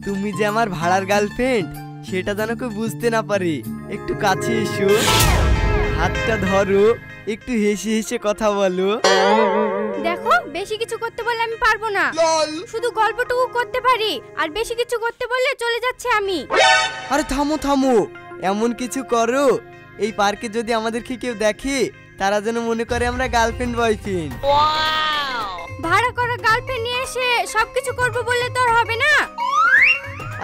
তুমি যে আমার ভাড়ার গার্লফ্রেন্ড সেটা যেন কেউ বুঝতে না পারে। একটু কাছে এসো, হাতটা ধরো, একটু হেসে হেসে কথা বলো। দেখো, বেশি কিছু করতে বললে আমি পারবো না। শুধু গল্পটুকু করতে পারি, আর বেশি কিছু করতে বললে চলে যাচ্ছে আমি। আরে থামো থামো, এমন কিছু করো এই পার্কে যদি আমাদেরকে কেউ দেখে তারা যেন মনে করে আমরা গার্লফ্রেন্ড বয়ফ্রেন্ড। ভাড়া করা গার্লফ্রেন্ড নিয়ে এসে সবকিছু করবো বললে তো আর হবে না।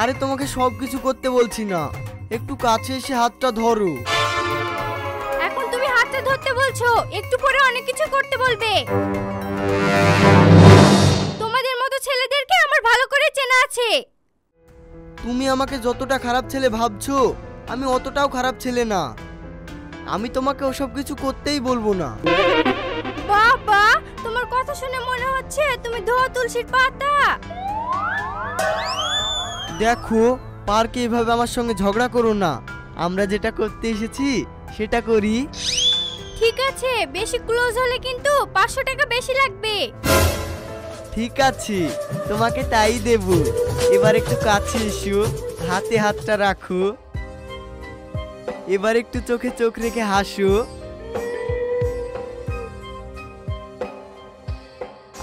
আরে তোমাকে সবকিছু করতে বলছি না, একটু কাছে এসে হাতটা ধরো। এখন তুমি হাতটা ধরতে বলছো, একটু পরে অনেক কিছু করতে বলবে। তোমাদের মতো ছেলেদেরকে আমার ভালো করে চেনা আছে। তুমি আমাকে যতটা খারাপ ছেলে ভাবছো আমি অতটাও খারাপ ছেলে না। আমি তোমাকে ওসব কিছু করতেই বলবো না। বাবা, তোমার কথা শুনে মনে হচ্ছে তুমি ধোয়া তুলসীর পাতা। দেখো, পার্কে এভাবে আমার সঙ্গে ঝগড়া করো না। আমরা যেটা করতে এসেছি সেটা করি। ঠিক আছে, বেশি ক্লোজ হলে কিন্তু 500 টাকা বেশি লাগবে। ঠিক আছে, তোমাকে তাই দেব। এবার একটু কাছে এসো, হাতে হাতটা রাখো। এবার একটু চোখে চোখ রেখে হাসো।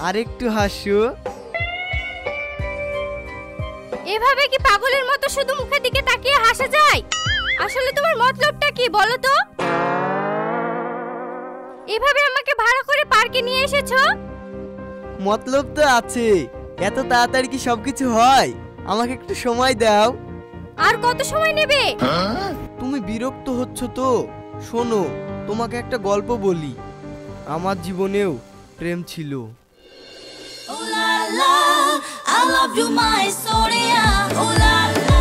আর একটু হাসো। এভাবে কি পাগলের মতো শুধু মুখের দিকে তাকিয়ে হাসা যায়? আসলে তোমার মতলবটা কি বলো তো? এভাবে আমাকে ভাড়া করে পার্কে নিয়ে এসেছো? মতলব তো আছে, এত তাড়াতাড়ি কি সবকিছু হয়? আমাকে একটু সময় দাও। আর কত সময় নেবে? তুমি বিরক্ত হচ্ছ তো? শোনো, তোমাকে একটা গল্প বলি। আমার জীবনেও প্রেম ছিল। Oh la la, I love you my Sonia. Oh la la.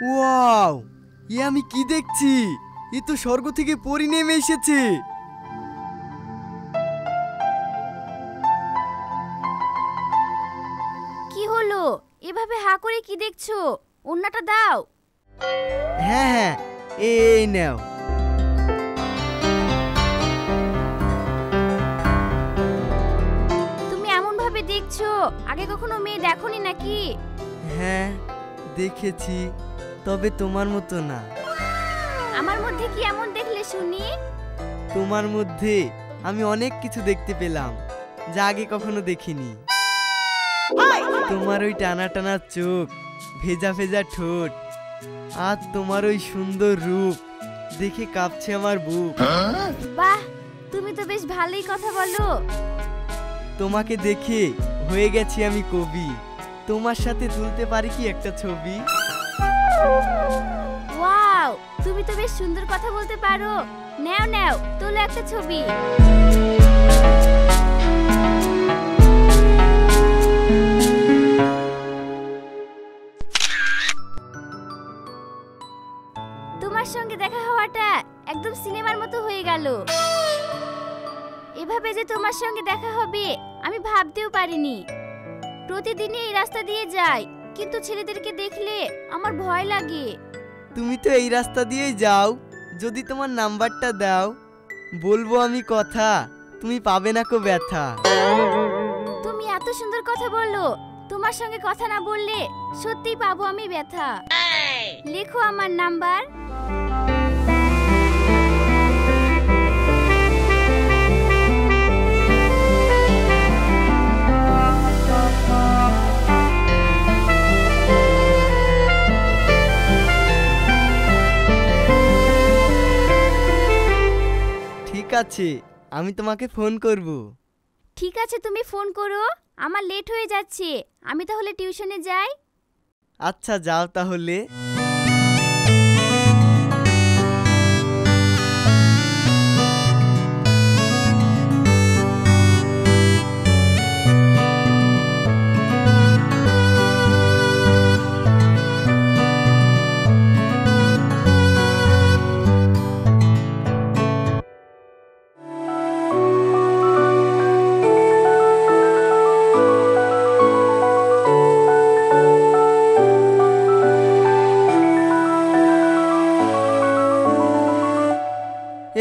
Wow, আমি কি দেখছি? এ তো স্বর্গ থেকে পরি নেমে এসেছে। কি হলো? এভাবে হা করে কি দেখছো? ওন্নাটা দাও। হ্যাঁ হ্যাঁ, এই নাও। তুমি এমন ভাবে দেখছো, আগে কখনো মেয়ে দেখোনি নাকি? হ্যাঁ দেখেছি, তবে তোমার মতো না। আমার মধ্যে কি এমন দেখলে শুনি? তোমার মধ্যে আমি অনেক কিছু দেখতে পেলাম যা আগে কখনো দেখিনি। তোমার ওই টানা টানা চোখ, ভেজা ভেজা ঠোঁট, আর তোমার ওই সুন্দর রূপ দেখে কাঁপছে আমার বুক। বাহ, তুমি তো বেশ ভালোই কথা বলো। তোমাকে দেখে হয়ে গেছি আমি কবি। তোমার সাথে তুলতে পারি কি একটা ছবি? ওয়াও, তুমি তো বেশ সুন্দর কথা বলতে পারো। নাও নাও, তোলো একটা ছবি। তোমার সঙ্গে দেখা হওয়াটা একদম সিনেমার মতো হয়ে গেল। এভাবে যে তোমার সঙ্গে দেখা হবে আমি ভাবতেও পারিনি। প্রতিদিনই এই রাস্তা দিয়ে যাই, কিন্তু ছেলেদেরকে দেখলে আমার ভয় লাগে। তুমি তো এই রাস্তা দিয়েই যাও। যদি তোমার নাম্বারটা দাও, বলবো আমি কথা, তুমি পাবে না কো ব্যথা। তুমি এত সুন্দর কথা বলো, তোমার সঙ্গে কথা না বললে সত্যিই পাবো আমি ব্যথা। লেখো আমার নাম্বার। ঠিক আছে, আমি তোমাকে ফোন করব। ঠিক আছে, তুমি ফোন করো। আমার লেট হয়ে যাচ্ছে, আমি তাহলে টিউশনে যাই। আচ্ছা যাও তাহলে।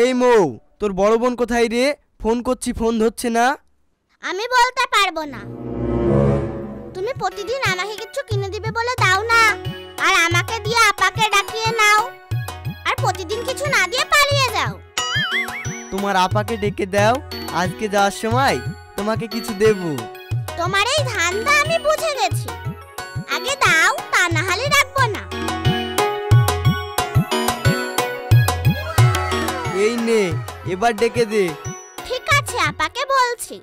এই মৌ, তোর বড় বোন কোথায় রে? ফোন করছি, ফোন ধরছে না। আমি বলতে পারবো না। তুমি প্রতিদিন আমাকে কিছু কিনে দিবে বলে দাও না, আর আমাকে দিয়ে আপাকে ডাকিয়ে নাও, আর প্রতিদিন কিছু না দিয়ে পালিয়ে যাও। তোমার আপাকে ডেকে দাও, আজকে যাওয়ার সময় তোমাকে কিছু দেব। তোমার এই ধান্দা আমি বুঝে গেছি। আগে দাও, তা না হলে রাখবো না। এই নে, এবার ডেকে দে। ঠিক আছে, আপাকে বলছি।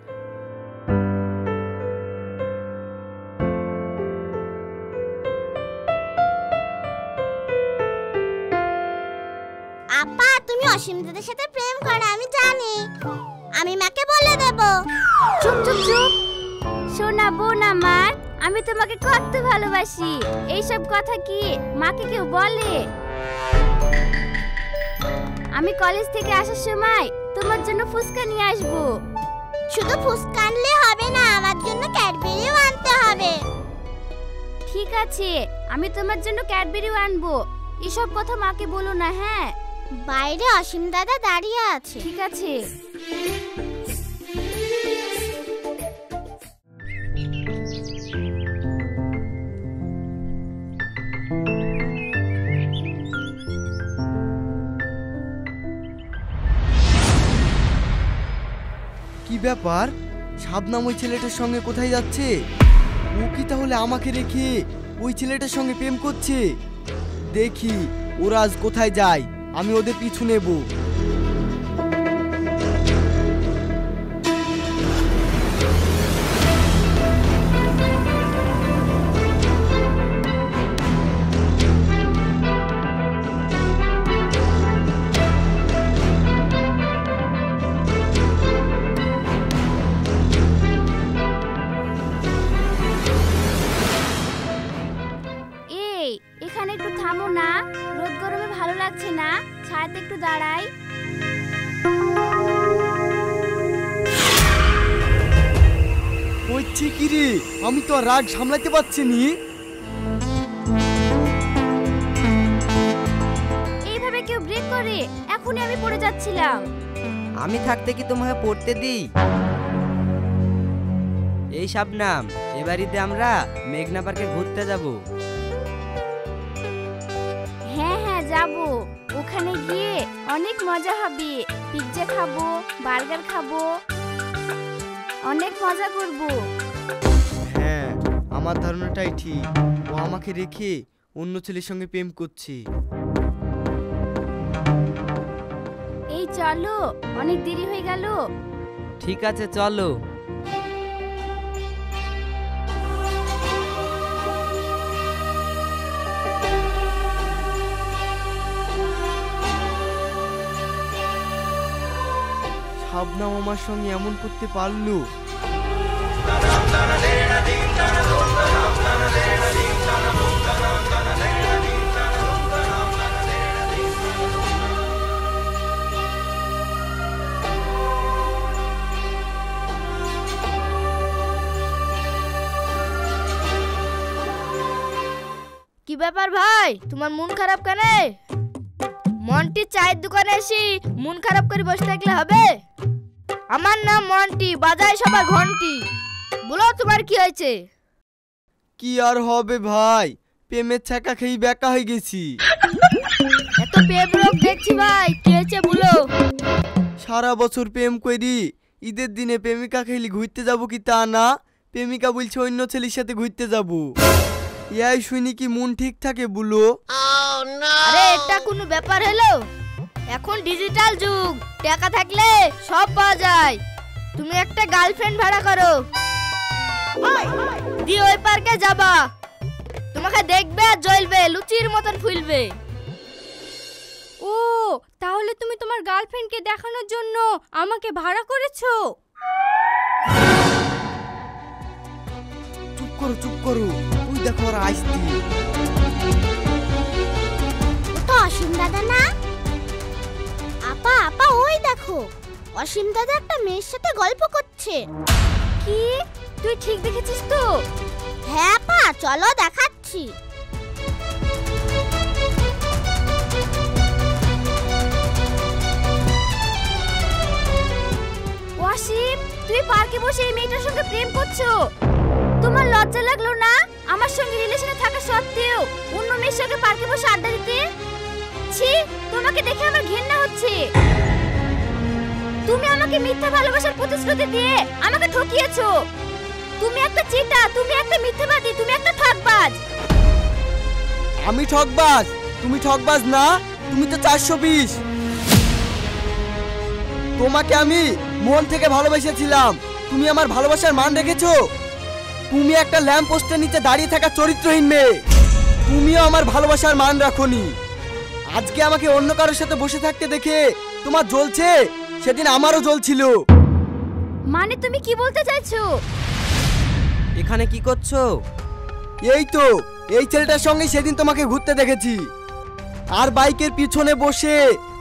আপা, তুমি অসীম দাদার সাথে প্রেম করো আমি জানি, আমি মাকে বলে দেব। চুপ চুপ চুপ। শোনা বোন আমার, আমি তোমাকে কত ভালোবাসি। এইসব কথা কি মাকে কেউ বলে? আমি কলেজ থেকে আসার সময় তোমার জন্য ফুচকা নিয়ে আসবো। শুধু ফুচকা আনলে হবে না, আমার জন্য ক্যাডবেরিও আনতে হবে। ঠিক আছে, আমি তোমার জন্য ক্যাডবেরিও আনবো। এসব কথা মাকে বলো না, হ্যাঁ? বাইরে অসীম দাদা দাঁড়িয়ে আছে। ঠিক আছে। কি ব্যাপার? শাবনাম ওই ছেলেটার সঙ্গে কোথায় যাচ্ছে? ও কি তাহলে আমাকে রেখে ওই ছেলেটার সঙ্গে প্রেম করছে? দেখি ওরা আজ কোথায় যায়, আমি ওদের পিছু নেব। এখানে একটু থামো না, রোদ গরমে ভালো লাগছে না, ছায়াতে একটু দাঁড়াই। হচ্ছে কি রে? আমি তো আর রাগ সামলাতে পারছি নি। এইভাবে কেউ ব্রেক করে? এখনই আমি পড়ে যাচ্ছিলাম। আমি থাকতে কি তোমাকে পড়তে দিই? এই শাবনাম, এবারিতে আমরা মেঘনা পার্কে ঘুরতে যাব। হ্যাঁ হ্যাঁ যাবো। ওখানে গিয়ে অনেক মজা হবে। পিৎজা খাবো, বার্গার খাবো, অনেক মজা করব। হ্যাঁ, আমার ধারণাটাই ঠিক। ও আমাকে রেখে অন্য ছেলের সঙ্গে প্রেম করছে। এই চলো, অনেক দেরি হয়ে গেল। ঠিক আছে চলো। শাবনাম আমার সঙ্গে এমন করতে পারলো? কি ব্যাপার ভাই, তোমার মন খারাপ কেন? মন্টি চায়ের দোকানে এসে মন খারাপ করে বসে থাকলে হবে? আমার নাম মন্টি, বাজায় সবার ঘন্টি। বলো তোমার কি হয়েছে? কি আর হবে ভাই, প্রেমের ছাকা খেয়ে বেকা হয়ে গেছি। এত প্রেম রোগ দেখছি ভাই, কি হয়েছে বলো। সারা বছর প্রেম করি, ঈদের দিনে প্রেমিকা খেলি ঘুরতে যাব কি তা না, প্রেমিকা বলছে অন্য ছেলের সাথে ঘুরতে যাব। এই শুনি কি মন ঠিক থাকে বলো? আরে এটা কোনো ব্যাপার হলো? এখন ডিজিটাল যুগ, টাকা থাকলে সব পাওয়া যায়। তুমি একটা গার্লফ্রেন্ড ভাড়া করো, দিয়ে ওই পার্কে যাবা। তোমাকে দেখবে আর জ্বলবে, লুচির মতন ফুলবে। ও, তাহলে তুমি তোমার গার্লফ্রেন্ডকে দেখানোর জন্য আমাকে ভাড়া করেছো? চুপ করো চুপ করো, ওই দেখো ওরা আসছে। তো অসীম দাদা না? আপা আপা, ওই দেখো অসীম দাদা একটা মেয়ের সাথে গল্প করছে। কি? তুই ঠিক দেখেছিস তো? হ্যাঁ আপা, চলো দেখাচ্ছি। বসে এই মেয়েটার সঙ্গে প্রেম করছো? তোমার লজ্জা লাগলো না আমার সঙ্গে রিলেশনে থাকা সত্ত্বেও অন্য মেয়ের সঙ্গে পার্কে বসে আড্ডা দিতে? ছি, তোমাকে দেখে আমার ঘৃণা হচ্ছে। তুমি আমাকে মিথ্যা ভালোবাসার প্রতিশ্রুতি দিয়ে আমাকে ঠকিয়েছো। তুমি একটা চিটা, তুমি একটা মিথ্যাবাদী, তুমি একটা ঠকবাজ। আমি ঠকবাজ? তুমি ঠকবাজ না, তুমি তো 420। তোমাকে আমি মন থেকে ভালোবেসেছিলাম, তুমি আমার ভালোবাসার মান রেখেছো? তুমি একটা ল্যাম্প পোস্টের নিচে দাঁড়িয়ে থাকা চরিত্রহীন মেয়ে। তুমিও আমার ভালোবাসার মান রাখোনি। আজকে আমাকে অন্য কারোর সাথে বসে থাকতে দেখে তোমার জ্বলছে, সেদিন আমারও জ্বলছিল। মানে তুমি কি বলতে চাইছো? এখানে কি করছো? এই তো এই ছেলেটার সঙ্গে সেদিন তোমাকে ঘুরতে দেখেছি, আর বাইকের পিছনে বসে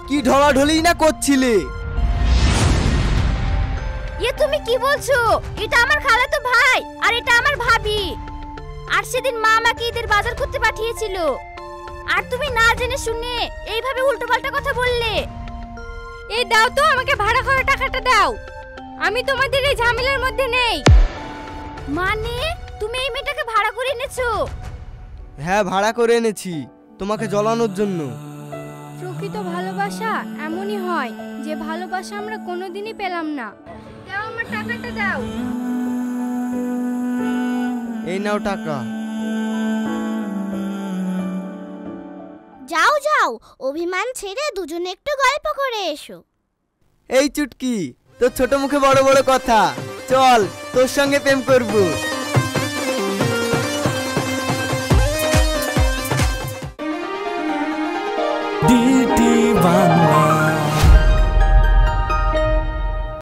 কি ঢলাঢলি না করছিলে। এ তুমি কি বলছো? এটা আমার খালাতো ভাই আর এটা আমার ভাবি। আর সেদিন মা আমাকে ঈদের বাজার করতে পাঠিয়েছিল, আর তুমি না জেনে শুনে এইভাবে উল্টোপাল্টা কথা বললে। এই দাও তো, আমাকে ভাড়া করা টাকাটা দাও, আমি তোমাদের এই ঝামেলার মধ্যে নেই। মানে তুমি এই মেয়েটাকে ভাড়া করে এনেছো? হ্যাঁ, ভাড়া করে এনেছি তোমাকে জ্বলানোর জন্য। প্রকৃত ভালোবাসা এমনই হয় যে ভালোবাসা আমরা কোনোদিনই পেলাম না। দাও আমার টাকাটা দাও। এই নাও টাকা। যাও যাও, অভিমান ছেড়ে দুজনে একটু গল্প করে এসো। এই চুটকি, তোর ছোট মুখে বড় বড় কথা, চল তোর সঙ্গে প্রেম করব। DT1